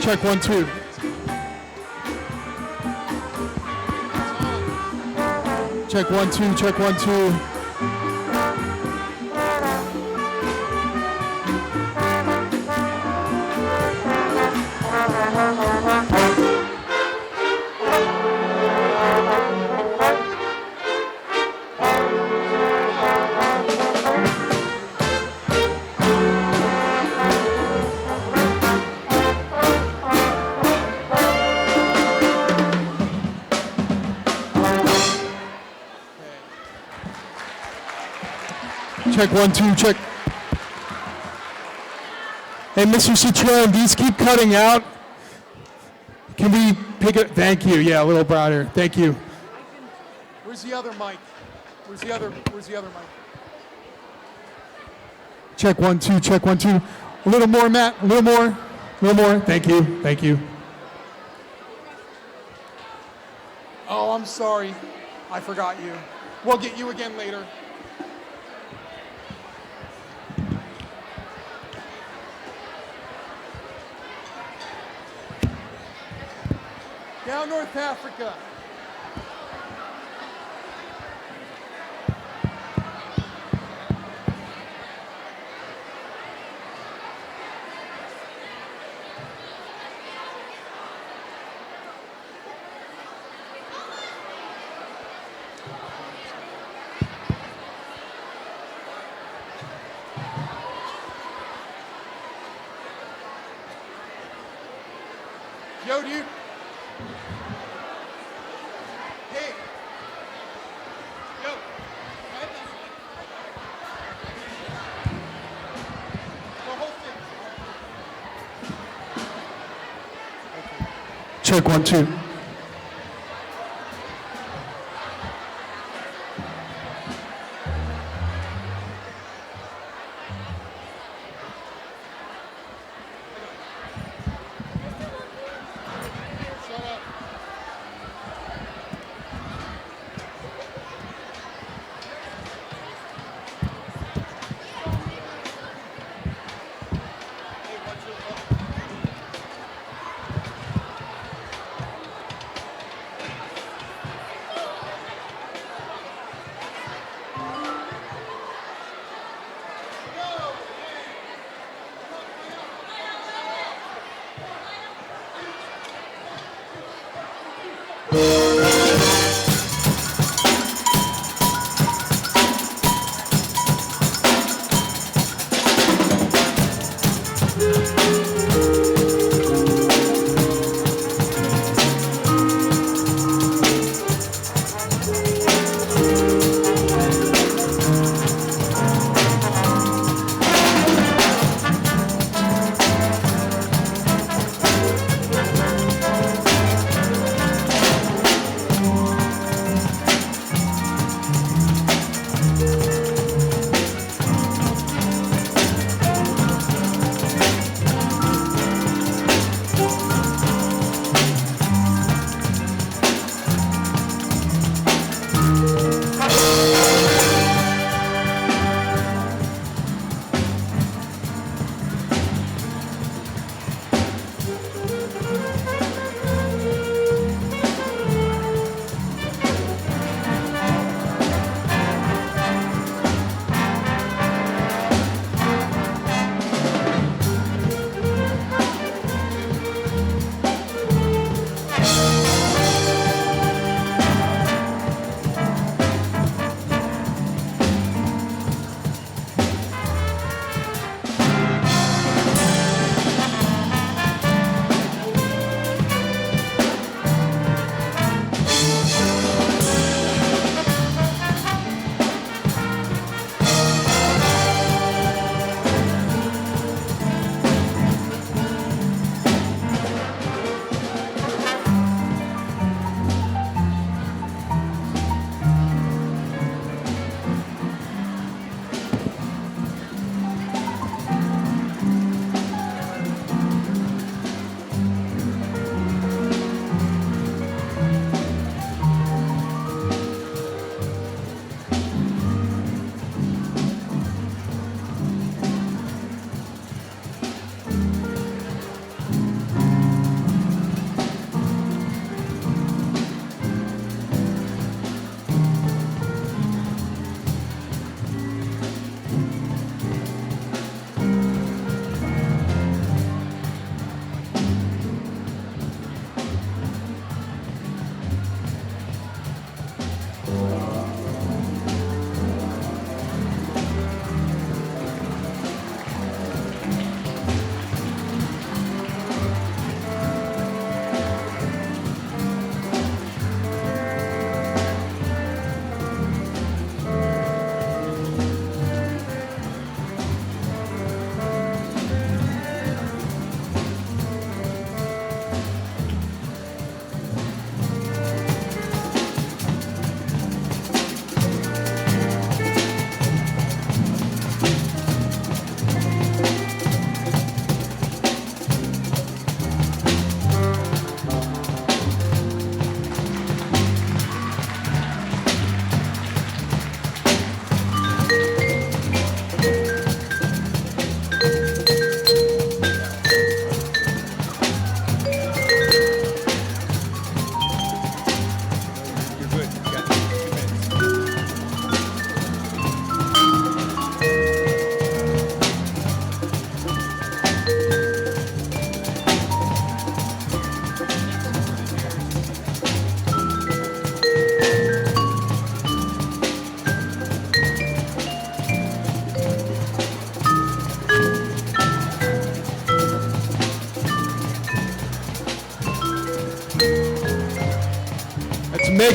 Check 1 2. Check 1 2. Check 1 2. Check 1 2. Check. Hey, Mr. Citron, these keep cutting out. Can we pick it? Thank you. Yeah, a little brighter. Thank you. Where's the other mic? Where's the other mic? Check 1 2. Check 1 2. A little more, Matt. A little more. A little more. Thank you. Thank you. Oh, I'm sorry. I forgot you. We'll get you again later. Down North Africa. Yo, dude. Hey. Yo. The whole thing. Check 1 2.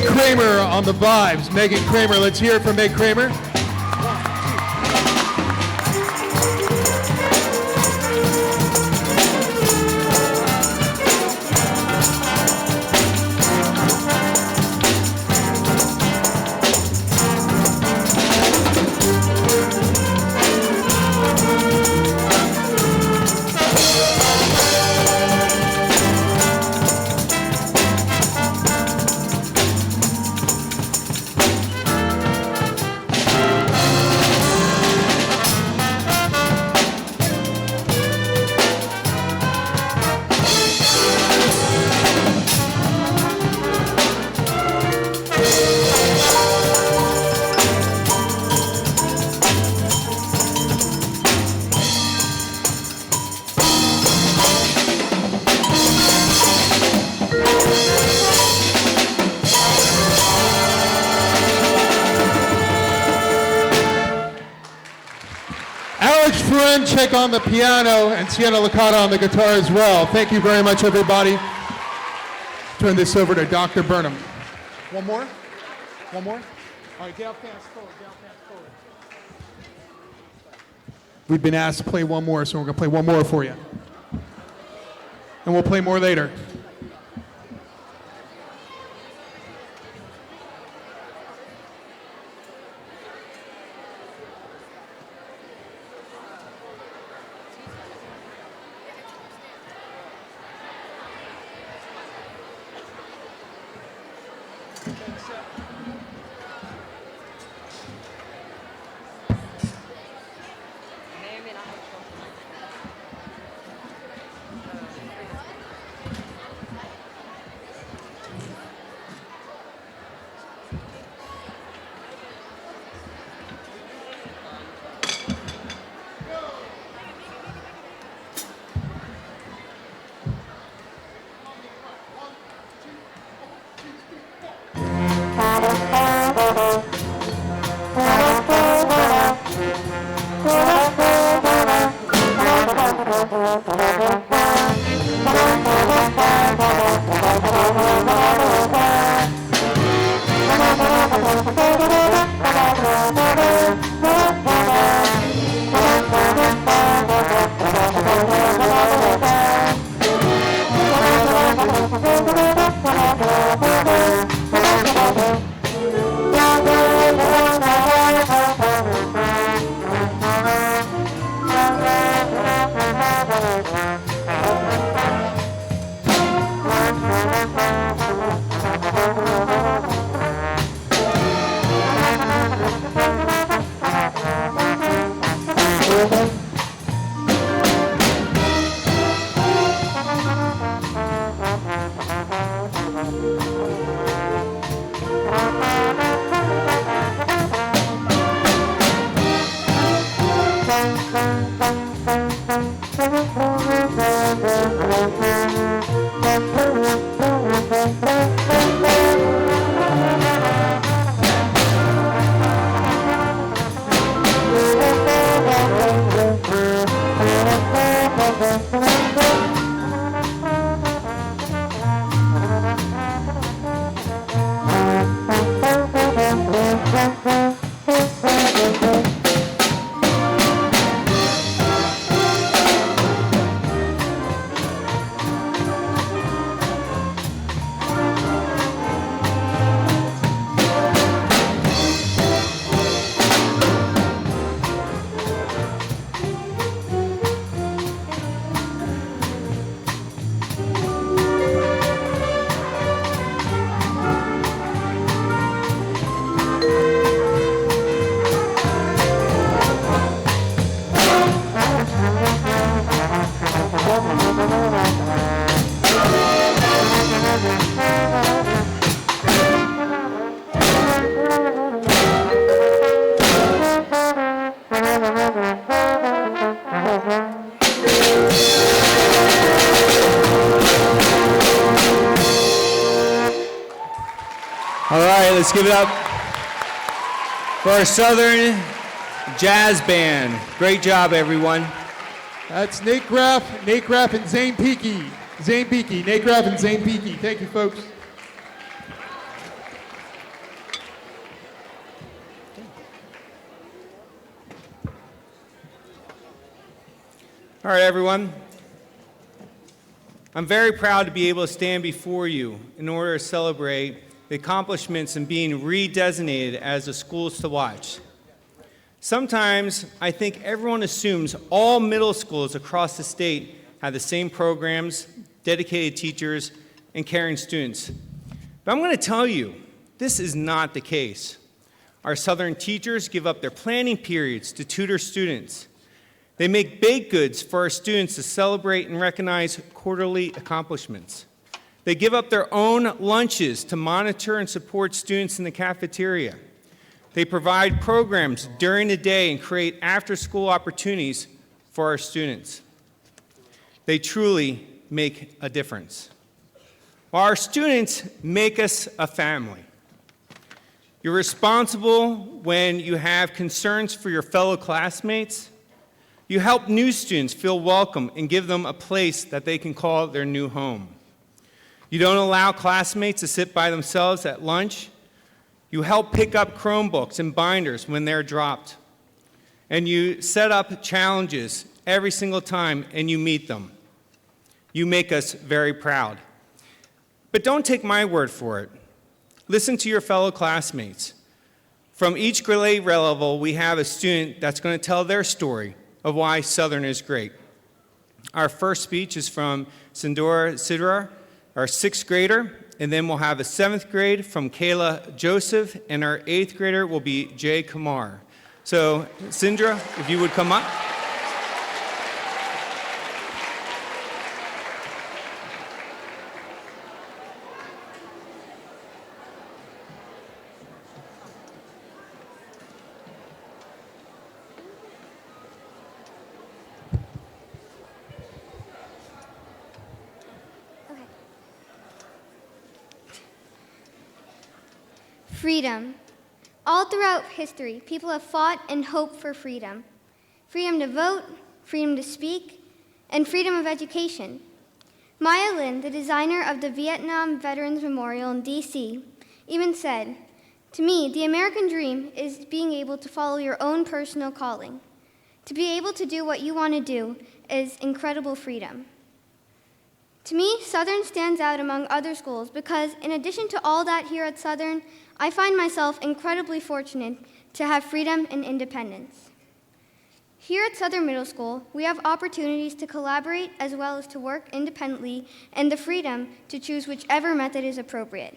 Meg Kramer on the vibes. Megan Kramer, let's hear it from Meg Kramer. Check on the piano and Sienna Licata on the guitar as well. Thank you very much, everybody. Turn this over to Dr. Burnham. One more? One more? All right, get out fast forward, get out fast forward. We've been asked to play one more, so we're going to play one more for you. And we'll play more later. Let's give it up for our Southern Jazz Band. Great job, everyone. That's Nate Graff and Zane Peakey. Nate Graff and Zane Peakey. Thank you, folks. All right, everyone. I'm very proud to be able to stand before you in order to celebrate the accomplishments in being redesignated as the schools to watch. Sometimes I think everyone assumes all middle schools across the state have the same programs, dedicated teachers, and caring students. But I'm going to tell you, this is not the case. Our Southern teachers give up their planning periods to tutor students. They make baked goods for our students to celebrate and recognize quarterly accomplishments. They give up their own lunches to monitor and support students in the cafeteria. They provide programs during the day and create after-school opportunities for our students. They truly make a difference. Our students make us a family. You're responsible when you have concerns for your fellow classmates. You help new students feel welcome and give them a place that they can call their new home. You don't allow classmates to sit by themselves at lunch. You help pick up Chromebooks and binders when they're dropped. And you set up challenges every single time and you meet them. You make us very proud. But don't take my word for it. Listen to your fellow classmates. From each grade level, we have a student that's going to tell their story of why Southern is great. Our first speech is from Sindora Sidrar, our 6th grader, and then we'll have a 7th grade from Kayla Joseph, and our 8th grader will be Jay Kamar. So, Sindra, if you would come up. Freedom. All throughout history, people have fought and hoped for freedom. Freedom to vote, freedom to speak, and freedom of education. Maya Lin, the designer of the Vietnam Veterans Memorial in D.C., even said, "To me, the American dream is being able to follow your own personal calling. To be able to do what you want to do is incredible freedom." To me, Southern stands out among other schools because in addition to all that here at Southern, I find myself incredibly fortunate to have freedom and independence. Here at Southern Middle School, we have opportunities to collaborate as well as to work independently and the freedom to choose whichever method is appropriate.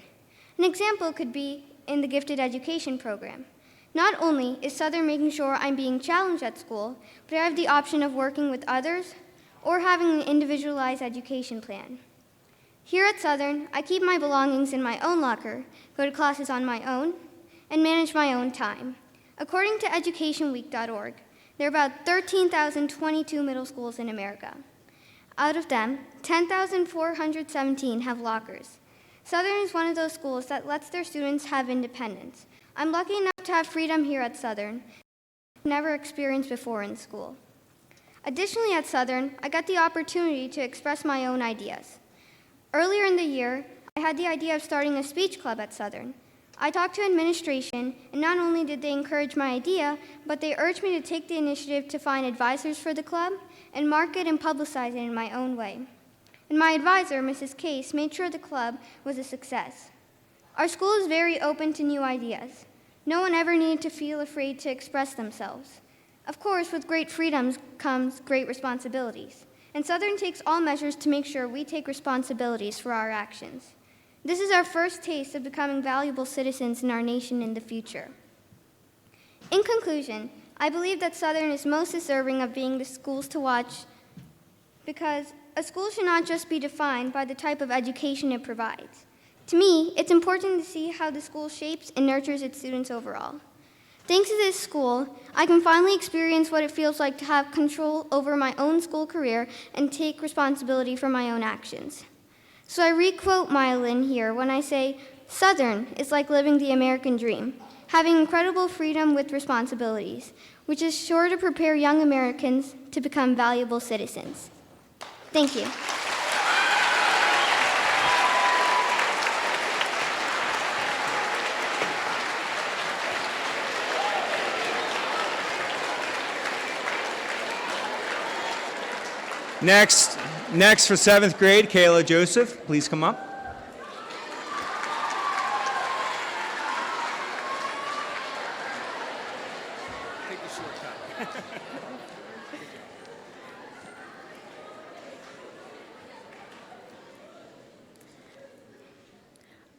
An example could be in the Gifted Education program. Not only is Southern making sure I'm being challenged at school, but I have the option of working with others or having an individualized education plan. Here at Southern, I keep my belongings in my own locker, go to classes on my own, and manage my own time. According to educationweek.org, there are about 13,022 middle schools in America. Out of them, 10,417 have lockers. Southern is one of those schools that lets their students have independence. I'm lucky enough to have freedom here at Southern, never experienced before in school. Additionally, at Southern, I got the opportunity to express my own ideas. Earlier in the year, I had the idea of starting a speech club at Southern. I talked to administration, and not only did they encourage my idea, but they urged me to take the initiative to find advisors for the club and market and publicize it in my own way. And my advisor, Mrs. Case, made sure the club was a success. Our school is very open to new ideas. No one ever needed to feel afraid to express themselves. Of course, with great freedoms comes great responsibilities. And Southern takes all measures to make sure we take responsibilities for our actions. This is our first taste of becoming valuable citizens in our nation in the future. In conclusion, I believe that Southern is most deserving of being the schools to watch because a school should not just be defined by the type of education it provides. To me, it's important to see how the school shapes and nurtures its students overall. Thanks to this school, I can finally experience what it feels like to have control over my own school career and take responsibility for my own actions. So I requote Maya Lin here when I say, Southern is like living the American dream, having incredible freedom with responsibilities, which is sure to prepare young Americans to become valuable citizens. Thank you. Next for 7th grade, Kayla Joseph, please come up. Take the shortcut.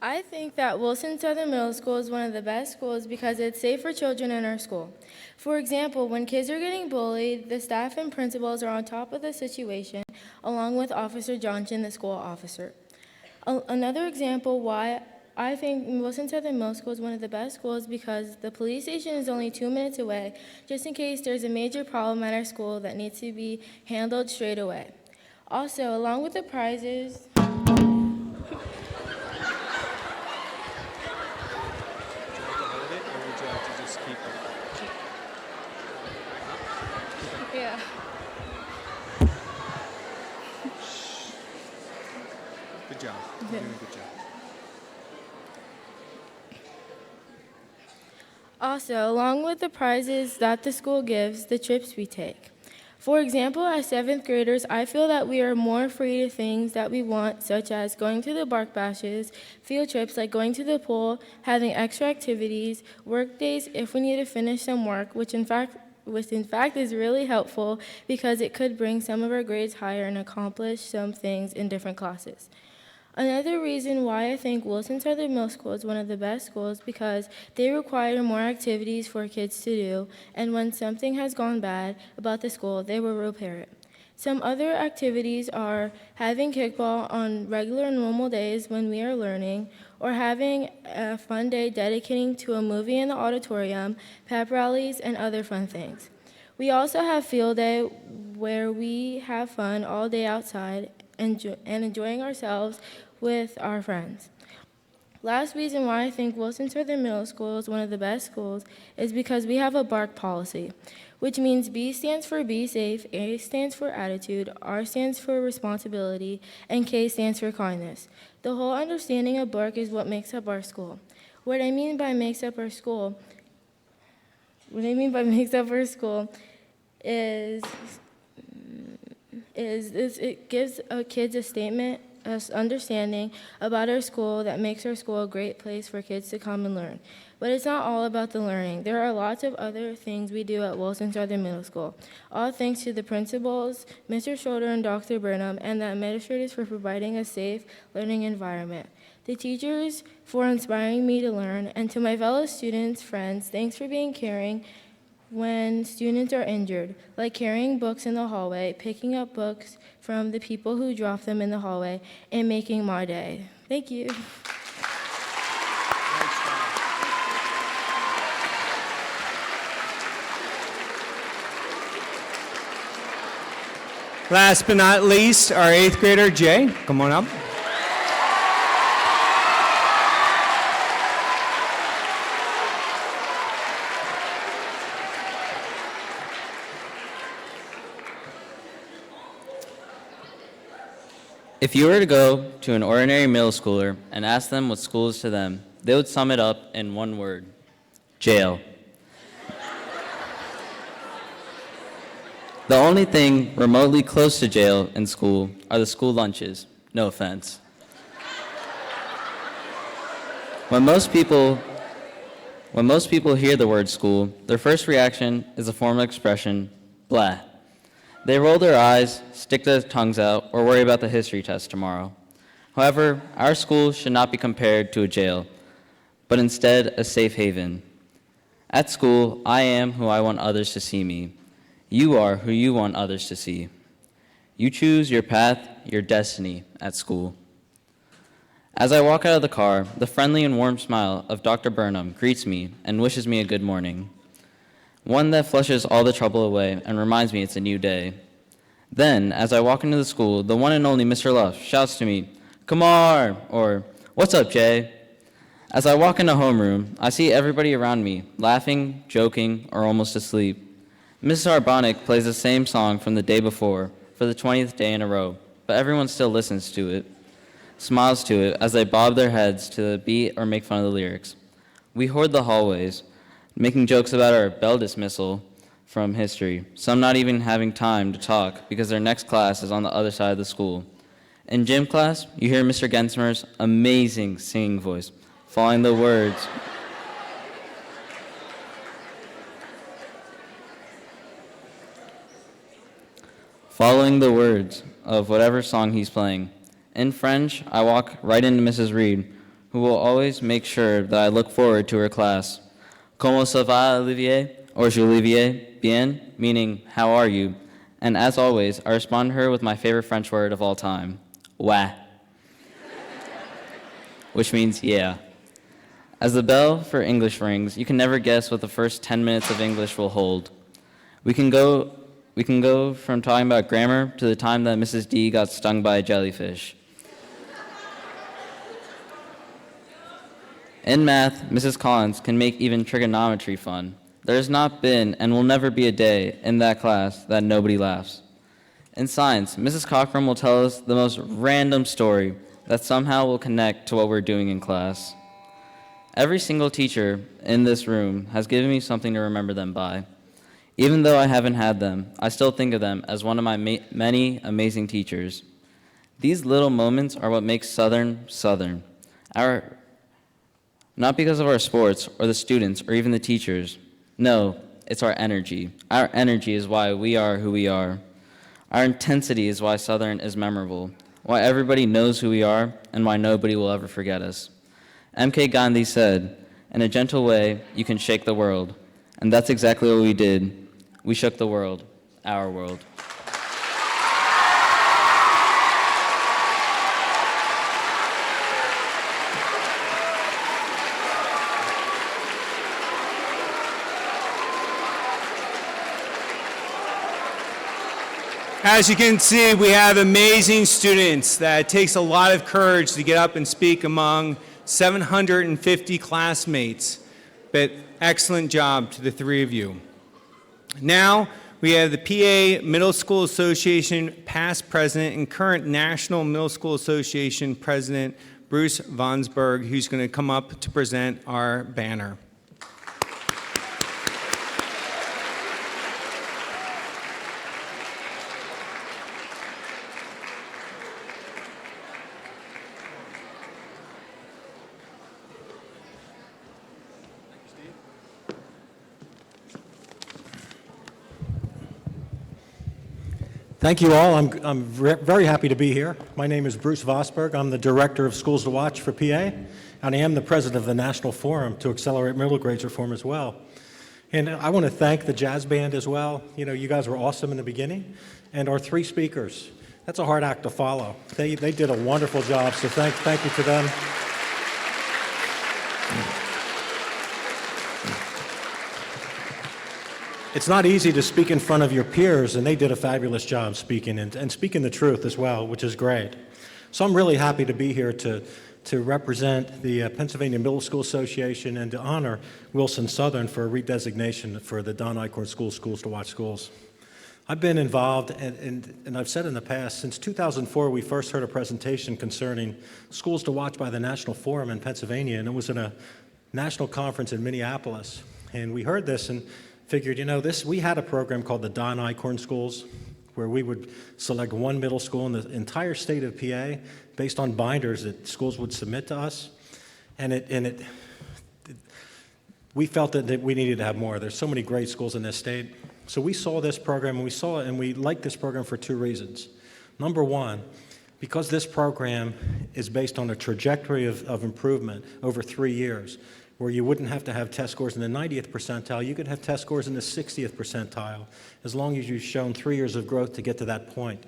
I think that Wilson Southern Middle School is one of the best schools because it's safe for children in our school. For example, when kids are getting bullied, the staff and principals are on top of the situation, along with Officer Johnson, the school officer. Another example why I think Wilson Southern Middle School is one of the best schools because the police station is only 2 minutes away, just in case there's a major problem at our school that needs to be handled straight away. Also, along with the prizes, yeah. Good job. You're doing a good job. Also, along with the prizes that the school gives, the trips we take. For example, as 7th graders, I feel that we are more free to things that we want, such as going to the bark bashes, field trips like going to the pool, having extra activities, work days if we need to finish some work, which in fact is really helpful because it could bring some of our grades higher and accomplish some things in different classes. Another reason why I think Wilson Southern Middle School is one of the best schools because they require more activities for kids to do, and when something has gone bad about the school, they will repair it. Some other activities are having kickball on regular and normal days when we are learning, or having a fun day dedicating to a movie in the auditorium, pep rallies, and other fun things. We also have field day where we have fun all day outside and enjoying ourselves with our friends. Last reason why I think Wilson Southern Middle School is one of the best schools is because we have a BARK policy, which means B stands for be safe, A stands for attitude, R stands for responsibility, and K stands for kindness. The whole understanding of BARK is what makes up our school. What I mean by makes up our school is it gives kids a statement, an understanding about our school that makes our school a great place for kids to come and learn. But it's not all about the learning. There are lots of other things we do at Wilson Southern Middle School, all thanks to the principals, Mr. Schroeder and Dr. Burnham, and the administrators for providing a safe learning environment. The teachers for inspiring me to learn, and to my fellow students, friends, thanks for being caring when students are injured, like carrying books in the hallway, picking up books from the people who drop them in the hallway, and making my day. Thank you. Last but not least, our 8th grader, Jay. Come on up. If you were to go to an ordinary middle schooler and ask them what school is to them, they would sum it up in one word: jail. The only thing remotely close to jail in school are the school lunches. No offense. When most people hear the word school, their first reaction is a formal expression, blah. They roll their eyes, stick their tongues out, or worry about the history test tomorrow. However, our school should not be compared to a jail, but instead a safe haven. At school, I am who I want others to see me. You are who you want others to see. You choose your path, your destiny at school. As I walk out of the car, the friendly and warm smile of Dr. Burnham greets me and wishes me a good morning. One that flushes all the trouble away and reminds me it's a new day. Then, as I walk into the school, the one and only Mr. Luff shouts to me, "Kumar," or "What's up, Jay?" As I walk into homeroom, I see everybody around me laughing, joking, or almost asleep. Mrs. Arbonic plays the same song from the day before for the 20th day in a row, but everyone still listens to it, smiles to it as they bob their heads to the beat or make fun of the lyrics. We hoard the hallways, making jokes about our bell dismissal, from history, some not even having time to talk because their next class is on the other side of the school. In gym class, you hear Mr. Gensmer's amazing singing voice, following the words of whatever song he's playing. In French, I walk right into Mrs. Reed, who will always make sure that I look forward to her class. Comment ça va, Olivier? Or Olivier, bien, meaning, how are you? And as always, I respond to her with my favorite French word of all time, ouais, which means yeah. As the bell for English rings, you can never guess what the first 10 minutes of English will hold. We can go from talking about grammar to the time that Mrs. D got stung by a jellyfish. In math, Mrs. Collins can make even trigonometry fun. There has not been and will never be a day in that class that nobody laughs. In science, Mrs. Cockrum will tell us the most random story that somehow will connect to what we're doing in class. Every single teacher in this room has given me something to remember them by. Even though I haven't had them, I still think of them as one of my many amazing teachers. These little moments are what makes Southern, Southern. Not because of our sports or the students or even the teachers. No, it's our energy. Our energy is why we are who we are. Our intensity is why Southern is memorable, why everybody knows who we are, and why nobody will ever forget us. M.K. Gandhi said, "In a gentle way, you can shake the world." And that's exactly what we did. We shook the world, our world. As you can see, we have amazing students that it takes a lot of courage to get up and speak among 750 classmates. But excellent job to the three of you. Now, we have the PA Middle School Association past president and current National Middle School Association president, Bruce Vonsberg, who's going to come up to present our banner. Thank you all. I'm very happy to be here. My name is Bruce Vosberg. I'm the Director of Schools to Watch for PA, and I am the President of the National Forum to Accelerate Middle Grades Reform as well. And I want to thank the Jazz Band as well. You know, you guys were awesome in the beginning. And our three speakers. That's a hard act to follow. They did a wonderful job, so thank you to them. It's not easy to speak in front of your peers, and they did a fabulous job speaking and speaking the truth as well, which is great. So I'm really happy to be here to represent the Pennsylvania Middle School Association and to honor Wilson Southern for a redesignation for the Don Eichhorn Schools to Watch schools. I've been involved, and I've said in the past, since 2004 we first heard a presentation concerning Schools to Watch by the National Forum in Pennsylvania, and it was in a national conference in Minneapolis. And we heard this and figured, you know, we had a program called the Don Eichhorn Schools, where we would select one middle school in the entire state of PA based on binders that schools would submit to us. We felt that we needed to have more. There's so many great schools in this state. So we saw this program, and we liked this program for two reasons. Number one, because this program is based on a trajectory of improvement over 3 years, where you wouldn't have to have test scores in the 90th percentile, you could have test scores in the 60th percentile, as long as you've shown 3 years of growth to get to that point.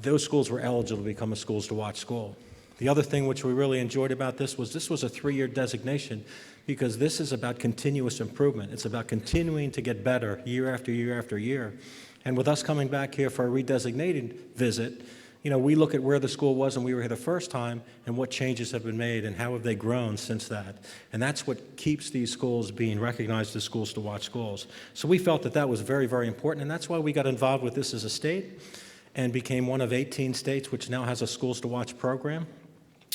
Those schools were eligible to become a Schools to Watch school. The other thing which we really enjoyed about this was a 3-year designation, because this is about continuous improvement. It's about continuing to get better year after year after year. And with us coming back here for a redesignated visit, you know, we look at where the school was when we were here the first time and what changes have been made and how have they grown since that. And that's what keeps these schools being recognized as Schools to Watch schools. So we felt that that was very, very important, and that's why we got involved with this as a state and became one of 18 states which now has a Schools to Watch program.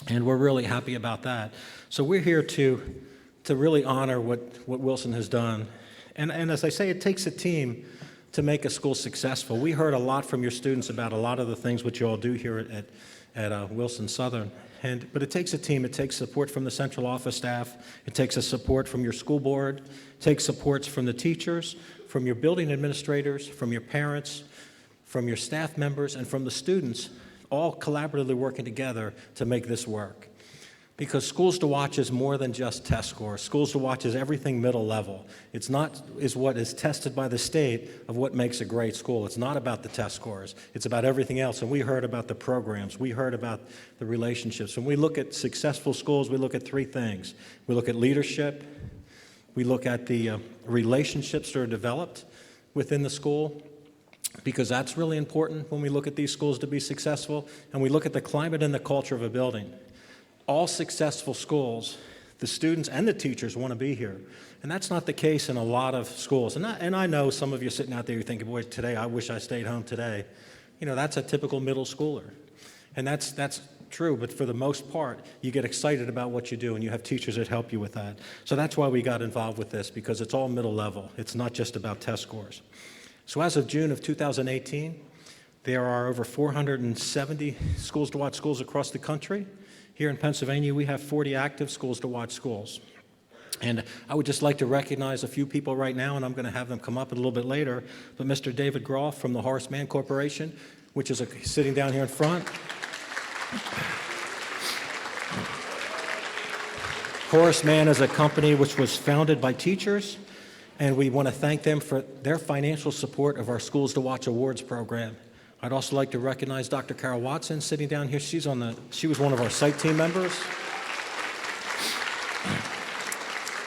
And we're really happy about that. So we're here to to really honor what Wilson has done. And as I say, it takes a team to make a school successful. We heard a lot from your students about a lot of the things which you all do here at Wilson Southern. But it takes a team. It takes support from the central office staff. It takes a support from your school board. It takes supports from the teachers, from your building administrators, from your parents, from your staff members, and from the students, all collaboratively working together to make this work. Because Schools to Watch is more than just test scores. Schools to Watch is everything middle level. It's what is tested by the state of what makes a great school. It's not about the test scores. It's about everything else. And we heard about the programs. We heard about the relationships. When we look at successful schools, we look at three things. We look at leadership. We look at the relationships that are developed within the school, because that's really important when we look at these schools to be successful. And we look at the climate and the culture of a building. All successful schools, the students and the teachers want to be here. And that's not the case in a lot of schools. And I know some of you sitting out there, you're thinking, boy, today I wish I stayed home today. You know, that's a typical middle schooler. And that's true, but for the most part, you get excited about what you do, and you have teachers that help you with that. So that's why we got involved with this, because it's all middle level. It's not just about test scores. So as of June of 2018, there are over 470 Schools to Watch schools across the country. Here in Pennsylvania, we have 40 active Schools to Watch schools. And I would just like to recognize a few people right now, and I'm going to have them come up a little bit later. But Mr. David Groff from the Horace Mann Corporation, which is sitting down here in front. Horace Mann is a company which was founded by teachers, and we want to thank them for their financial support of our Schools to Watch Awards program. I'd also like to recognize Dr. Carol Watson sitting down here. She was one of our site team members.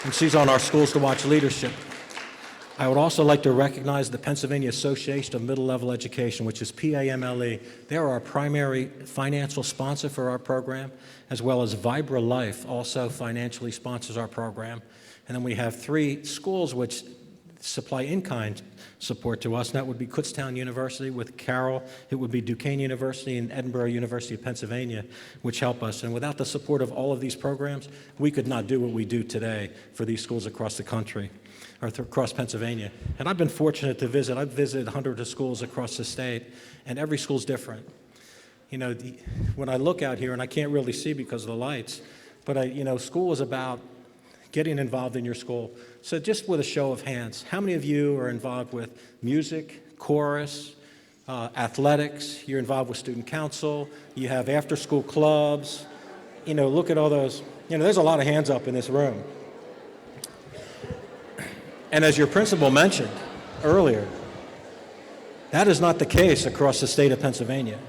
And she's on our Schools to Watch leadership. I would also like to recognize the Pennsylvania Association of Middle Level Education, which is PAMLE. They're our primary financial sponsor for our program, as well as Vibra Life also financially sponsors our program. And then we have 3 schools which supply in-kind support to us, and that would be Kutztown University with Carol, it would be Duquesne University and Edinburgh University of Pennsylvania, which help us. And without the support of all of these programs, we could not do what we do today for these schools across the country, or across Pennsylvania. And I've been fortunate to visit. I've visited hundreds of schools across the state, and every school's different. You know, when I look out here, and I can't really see because of the lights, but school is about getting involved in your school. So just with a show of hands, how many of you are involved with music, chorus, athletics? You're involved with student council, you have after-school clubs. Look at all those. There's a lot of hands up in this room. And as your principal mentioned earlier, that is not the case across the state of Pennsylvania.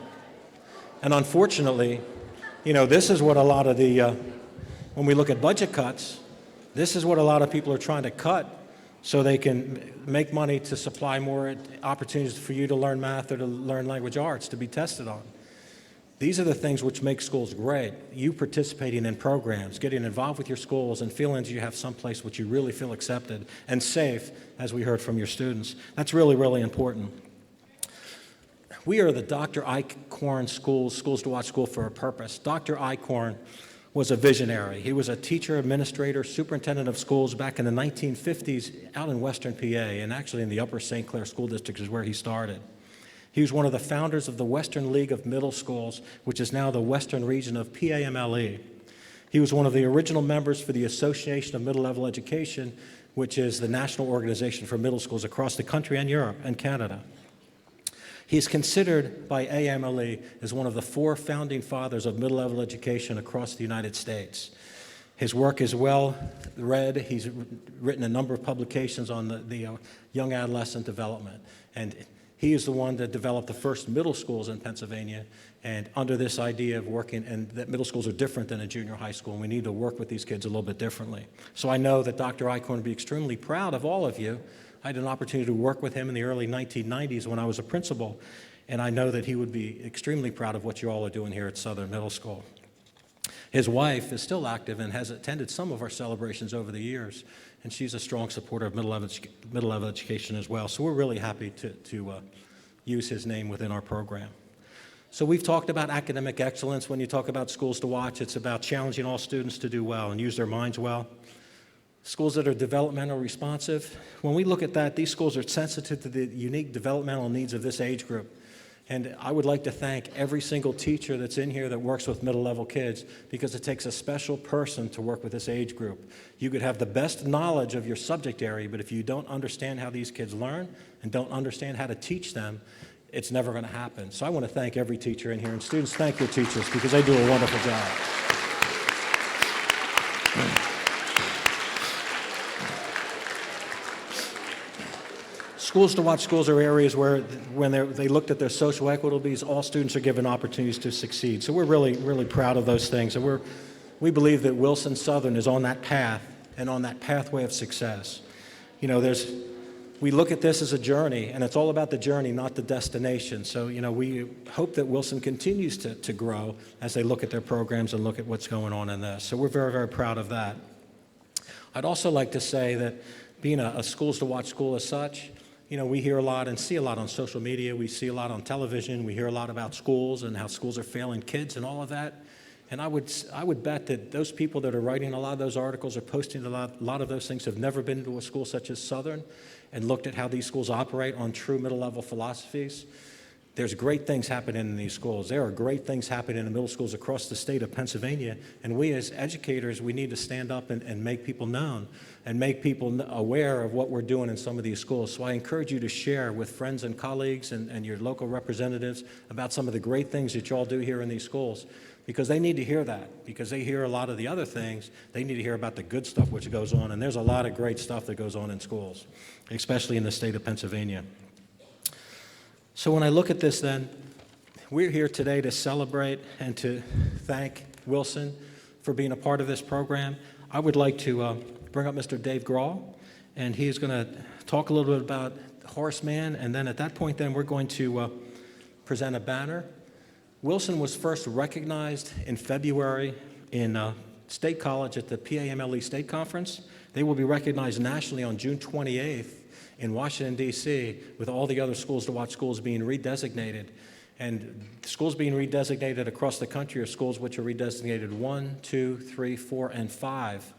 And unfortunately, this is what a lot of when we look at budget cuts, this is what a lot of people are trying to cut so they can make money to supply more opportunities for you to learn math or to learn language arts, to be tested on. These are the things which make schools great. You participating in programs, getting involved with your schools, and feeling you have someplace which you really feel accepted and safe, as we heard from your students. That's really, really important. We are the Dr. Eichhorn Schools to Watch School for a purpose. Dr. Eichhorn was a visionary. He was a teacher, administrator, superintendent of schools back in the 1950s out in western PA, and actually in the Upper St. Clair School District is where he started. He was one of the founders of the Western League of Middle Schools, which is now the Western Region of PAMLE. He was one of the original members for the Association of Middle Level Education, which is the national organization for middle schools across the country and Europe and Canada. He's considered by AMLE as one of the 4 founding fathers of middle-level education across the United States. His work is well read. He's written a number of publications on the young adolescent development. And he is the one that developed the first middle schools in Pennsylvania, and under this idea of working, and that middle schools are different than a junior high school, and we need to work with these kids a little bit differently. So I know that Dr. Eichhorn would be extremely proud of all of you. I had an opportunity to work with him in the early 1990s when I was a principal, and I know that he would be extremely proud of what you all are doing here at Southern Middle School. His wife is still active and has attended some of our celebrations over the years, and she's a strong supporter of middle-level education as well. So we're really happy to use his name within our program. So we've talked about academic excellence. When you talk about Schools to Watch, it's about challenging all students to do well and use their minds well. schools that are developmental responsive. When we look at that, these schools are sensitive to the unique developmental needs of this age group. And I would like to thank every single teacher that's in here that works with middle-level kids, because it takes a special person to work with this age group. You could have the best knowledge of your subject area, but if you don't understand how these kids learn and don't understand how to teach them, it's never going to happen. So I want to thank every teacher in here, and students, thank your teachers, because they do a wonderful job. Schools to Watch schools are areas where, when they looked at their social equities, all students are given opportunities to succeed. So we're really, really proud of those things. And we believe that Wilson Southern is on that path and on that pathway of success. You know, we look at this as a journey, and it's all about the journey, not the destination. So, you know, we hope that Wilson continues to grow as they look at their programs and look at what's going on in this. So we're very, very proud of that. I'd also like to say that being a Schools to Watch school as such, you know, we hear a lot and see a lot on social media. We see a lot on television. We hear a lot about schools and how schools are failing kids and all of that. And I would bet that those people that are writing a lot of those articles or posting a lot of those things have never been to a school such as Southern and looked at how these schools operate on true middle-level philosophies. There's great things happening in these schools. There are great things happening in the middle schools across the state of Pennsylvania, and we as educators, we need to stand up and make people known and make people aware of what we're doing in some of these schools. So I encourage you to share with friends and colleagues and your local representatives about some of the great things that you all do here in these schools, because they need to hear that, because they hear a lot of the other things. They need to hear about the good stuff which goes on, and there's a lot of great stuff that goes on in schools, especially in the state of Pennsylvania. So when I look at this then, we're here today to celebrate and to thank Wilson for being a part of this program. I would like to bring up Mr. Dave Grawl, and he's going to talk a little bit about Horace Mann, and then at that point then we're going to present a banner. Wilson was first recognized in February in State College at the PAMLE State Conference. They will be recognized nationally on June 28th in Washington, D.C., with all the other Schools to Watch schools being redesignated. And schools being redesignated across the country are schools which are redesignated 1, 2, 3, 4, and 5.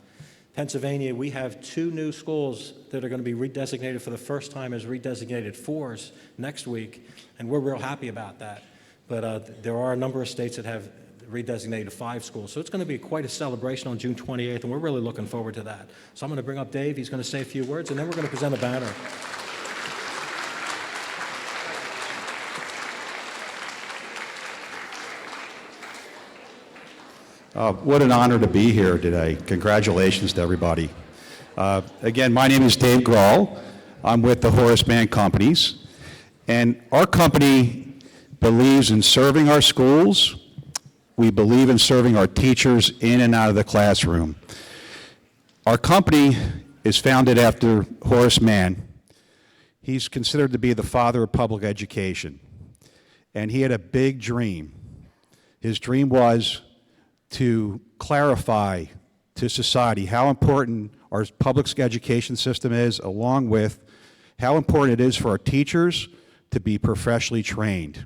Pennsylvania, we have 2 new schools that are going to be redesignated for the first time as redesignated 4s next week, and we're real happy about that. But there are a number of states that have redesignated 5 schools. So it's going to be quite a celebration on June 28th, and we're really looking forward to that. So I'm going to bring up Dave. He's going to say a few words, and then we're going to present a banner. What an honor to be here today. Congratulations to everybody. Again, my name is Dave Grawl. I'm with the Horace Mann Companies, and our company believes in serving our schools. We believe in serving our teachers in and out of the classroom. Our company is founded after Horace Mann. He's considered to be the father of public education, and he had a big dream. His dream was to clarify to society how important our public education system is, along with how important it is for our teachers to be professionally trained.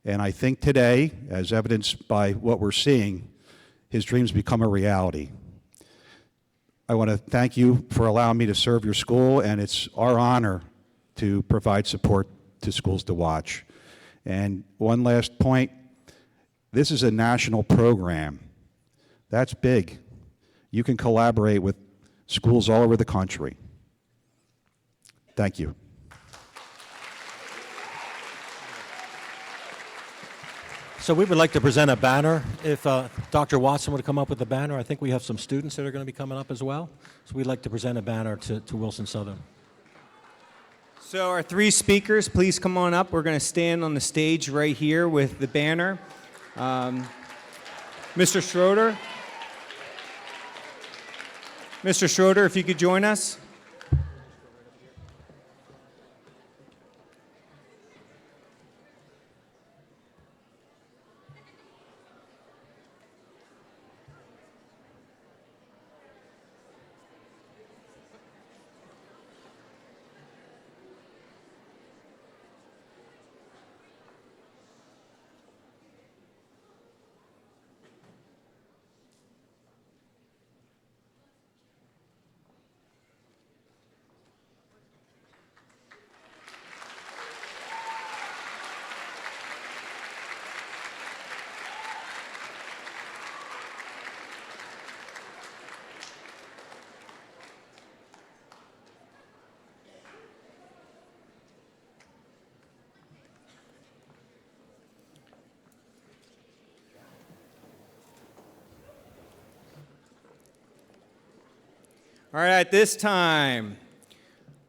And I think today, as evidenced by what we're seeing, his dreams become a reality. I want to thank you for allowing me to serve your school, and it's our honor to provide support to Schools to Watch. And one last point, this is a national program. That's big. You can collaborate with schools all over the country. Thank you. So we would like to present a banner. If Dr. Watson would come up with the banner, I think we have some students that are going to be coming up as well. So we'd like to present a banner to Wilson Southern. So our 3 speakers, please come on up. We're going to stand on the stage right here with the banner. Mr. Schroeder. Mr. Schroeder, if you could join us. All right, at this time,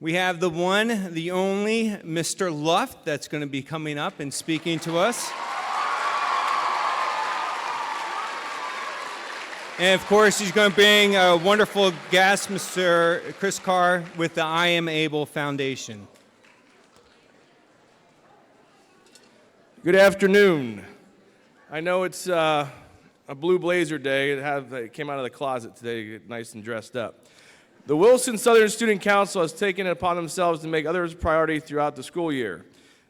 we have the one, the only Mr. Luft that's going to be coming up and speaking to us. And of course, he's going to bring a wonderful guest, Mr. Chris Carr, with the I Am Able Foundation. Good afternoon. I know it's a blue blazer day. It came out of the closet today to get nice and dressed up. The Wilson Southern Student Council has taken it upon themselves to make others a priority throughout the school year.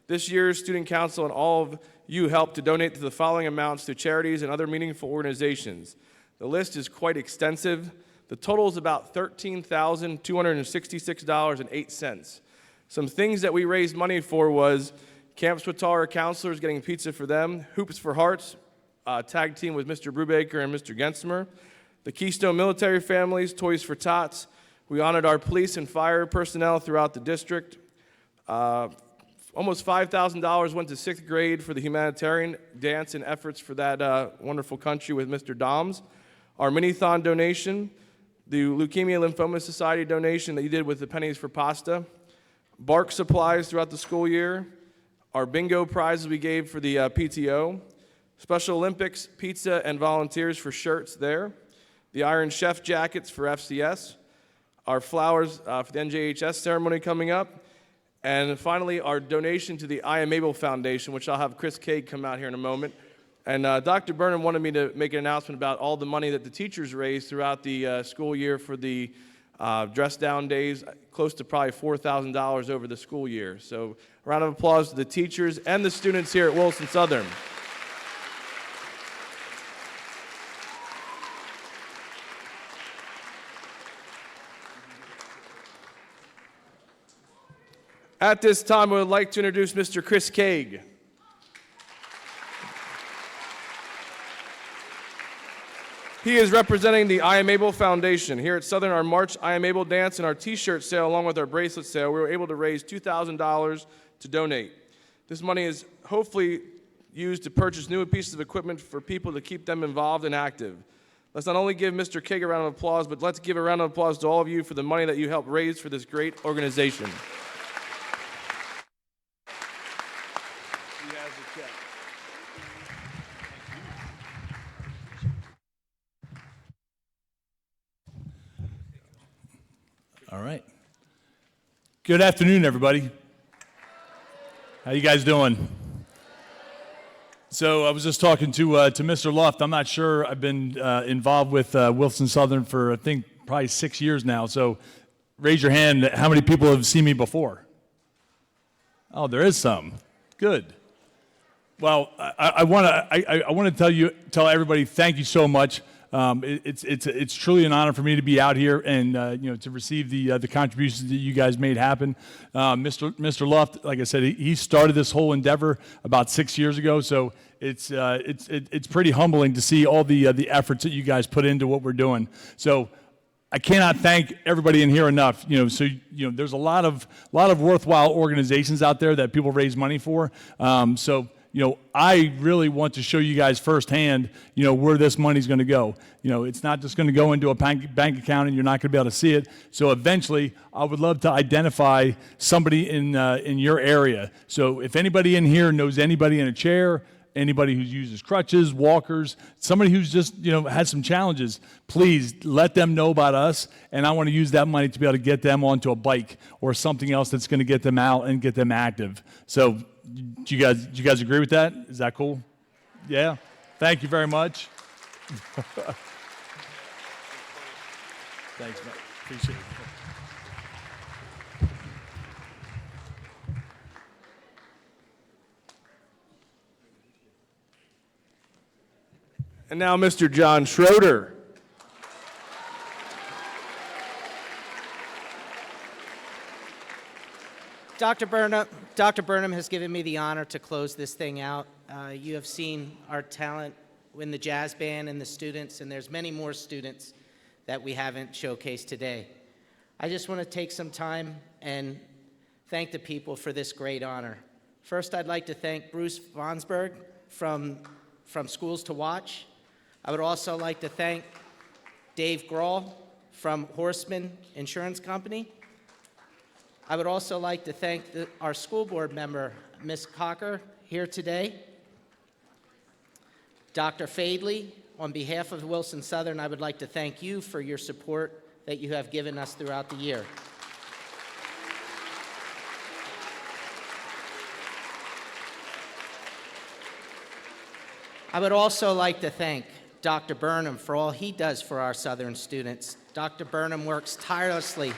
This year's Student Council and all of you helped to donate to the following amounts to charities and other meaningful organizations. The list is quite extensive. The total is about $13,266.08. Some things that we raised money for was Camp Swatara counselors getting pizza for them, Hoops for Hearts, tag team with Mr. Brubaker and Mr. Gensimer, the Keystone Military Families, Toys for Tots. We honored our police and fire personnel throughout the district. Almost $5,000 went to 6th grade for the humanitarian dance and efforts for that wonderful country with Mr. Doms. Our Minithon donation, the Leukemia Lymphoma Society donation that you did with the Pennies for Pasta, bark supplies throughout the school year, our bingo prizes we gave for the PTO, Special Olympics, pizza, and volunteers for shirts there, the Iron Chef jackets for FCS, our flowers for the NJHS ceremony coming up, and finally our donation to the I Am Able Foundation, which I'll have Chris Cade come out here in a moment. And Dr. Burnham wanted me to make an announcement about all the money that the teachers raised throughout the school year for the dress down days, close to probably $4,000 over the school year. So a round of applause to the teachers and the students here at Wilson Southern. At this time, I would like to introduce Mr. Chris Cade. He is representing the I Am Able Foundation. Here at Southern, our March I Am Able dance and our t-shirt sale, along with our bracelet sale, we were able to raise $2,000 to donate. This money is hopefully used to purchase new pieces of equipment for people to keep them involved and active. Let's not only give Mr. King a round of applause, but let's give a round of applause to all of you for the money that you helped raise for this great organization. He has a check. All right. Good afternoon, everybody. How you guys doing? So I was just talking to Mr. Luft. I'm not sure. I've been involved with Wilson Southern for, I think, probably 6 years now. So raise your hand. How many people have seen me before? Oh, there is some. Good. Well, I want to tell everybody thank you so much. It's truly an honor for me to be out here and to receive the contributions that you guys made happen. Mr. Luft, like I said, he started this whole endeavor about 6 years ago. So it's pretty humbling to see all the efforts that you guys put into what we're doing. So I cannot thank everybody in here enough. There's a lot of worthwhile organizations out there that people raise money for. I really want to show you guys firsthand, where this money's going to go. It's not just going to go into a bank account and you're not going to be able to see it. So eventually, I would love to identify somebody in your area. So if anybody in here knows anybody in a chair, anybody who uses crutches, walkers, somebody who's just, had some challenges, please let them know about us. And I want to use that money to be able to get them onto a bike or something else that's going to get them out and get them active. So do you guys agree with that? Is that cool? Yeah. Thank you very much. Thanks, man. Appreciate it. And now Mr. John Schroeder. Dr. Burnham has given me the honor to close this thing out. You have seen our talent in the jazz band and the students, and there's many more students that we haven't showcased today. I just want to take some time and thank the people for this great honor. First, I'd like to thank Bruce Vonsberg from Schools to Watch. I would also like to thank Dave Grohl from Horseman Insurance Company. I would also like to thank our school board member, Ms. Cocker, here today. Dr. Fadley, on behalf of Wilson Southern, I would like to thank you for your support that you have given us throughout the year. I would also like to thank Dr. Burnham for all he does for our Southern students. Dr. Burnham works tirelessly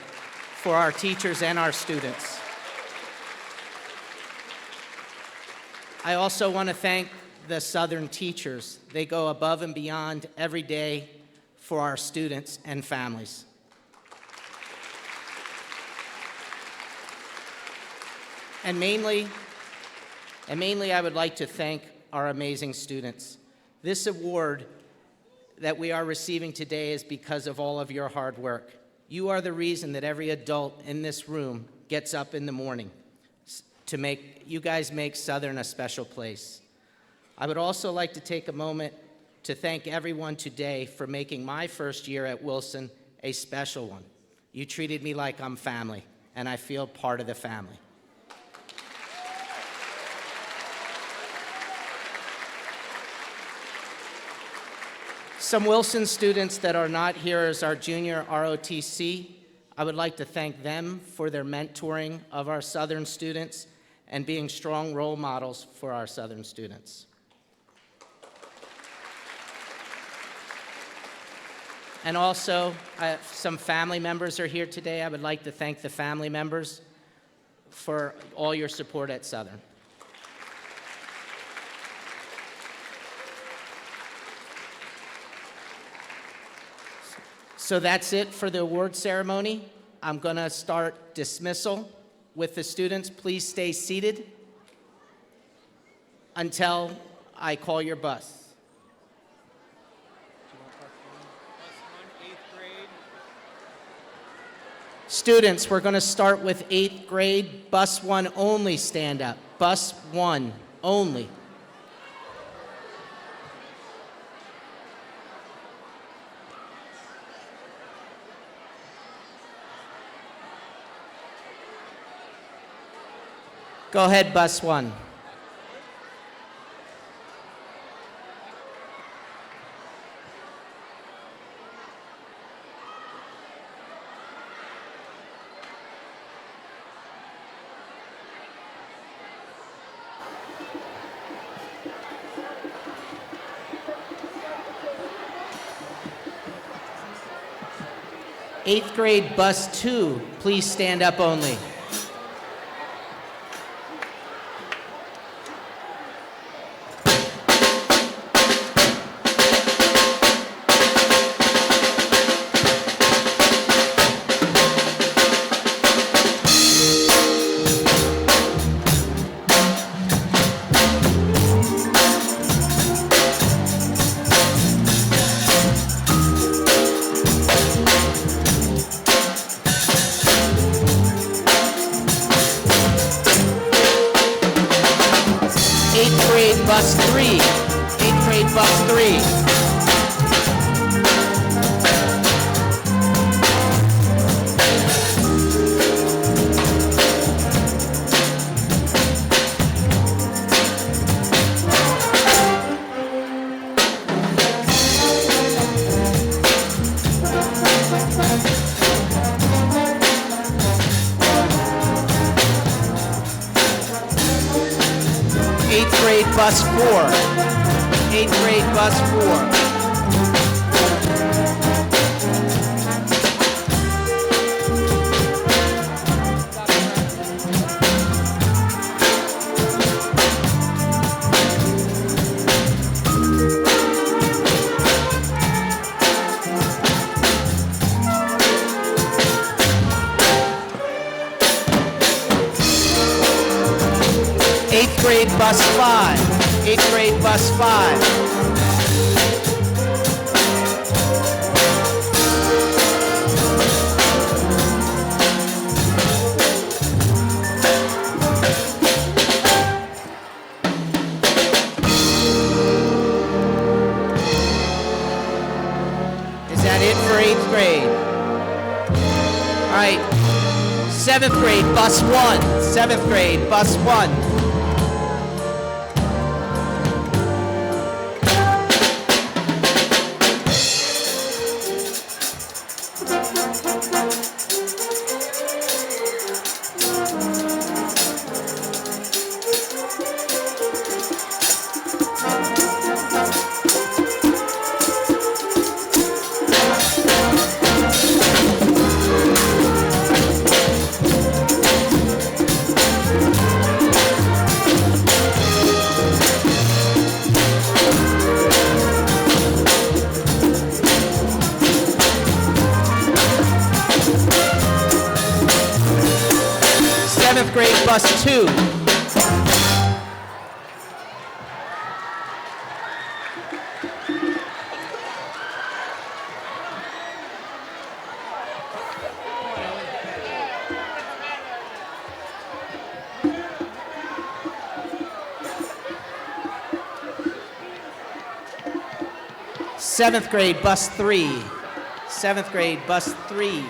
for our teachers and our students. I also want to thank the Southern teachers. They go above and beyond every day for our students and families. And mainly, I would like to thank our amazing students. This award that we are receiving today is because of all of your hard work. You are the reason that every adult in this room gets up in the morning to make, you guys make Southern a special place. I would also like to take a moment to thank everyone today for making my first year at Wilson a special one. You treated me like I'm family, and I feel part of the family. Some Wilson students that are not here as our junior ROTC, I would like to thank them for their mentoring of our Southern students and being strong role models for our Southern students. And also, some family members are here today. I would like to thank the family members for all your support at Southern. So that's it for the award ceremony. I'm going to start dismissal with the students. Please stay seated until I call your bus. Students, we're going to start with 8th grade. Bus 1 only, stand up. Bus 1 only. Go ahead, bus 1. Eighth grade, bus 2, please stand up only. Bus 3, 8th grade bus 3. Bus 4, 8th grade bus 4. Eighth grade bus 5. 8th grade bus 5. Is that it for 8th grade? Seventh grade, bus 1. Seventh grade, bus 1. Seventh grade, bus 2. Seventh grade, bus 3. Seventh grade, bus 3.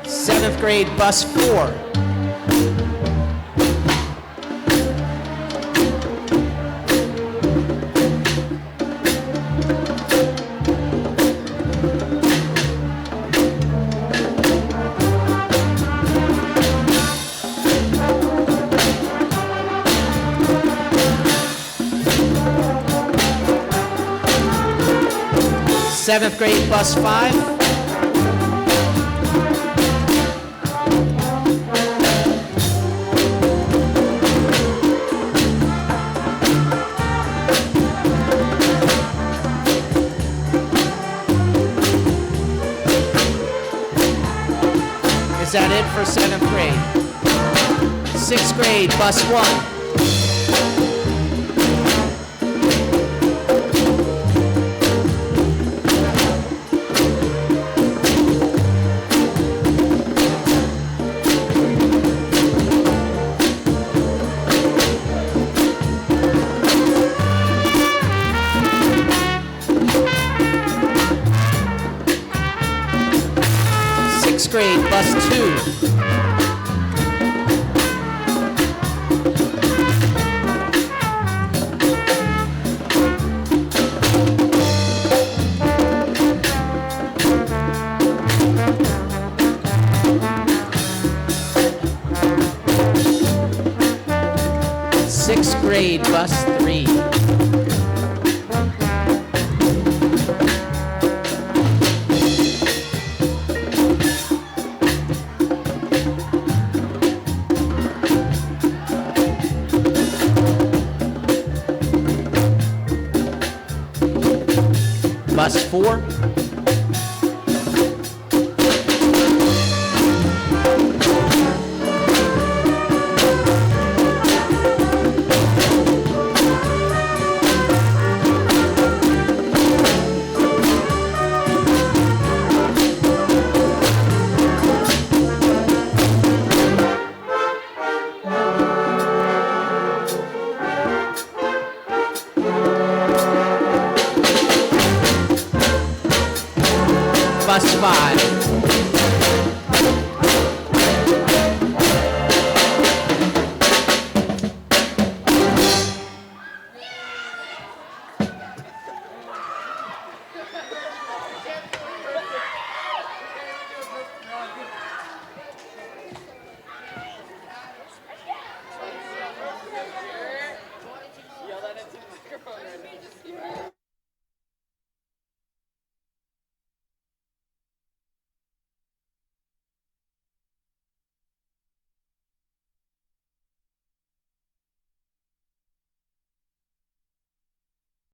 Seventh grade, bus 4. Seventh grade, bus 5. Is that it for seventh grade? Sixth grade, bus 1. Sixth grade, bus 2. Sixth grade, bus 3. Bus 4. Bus 5.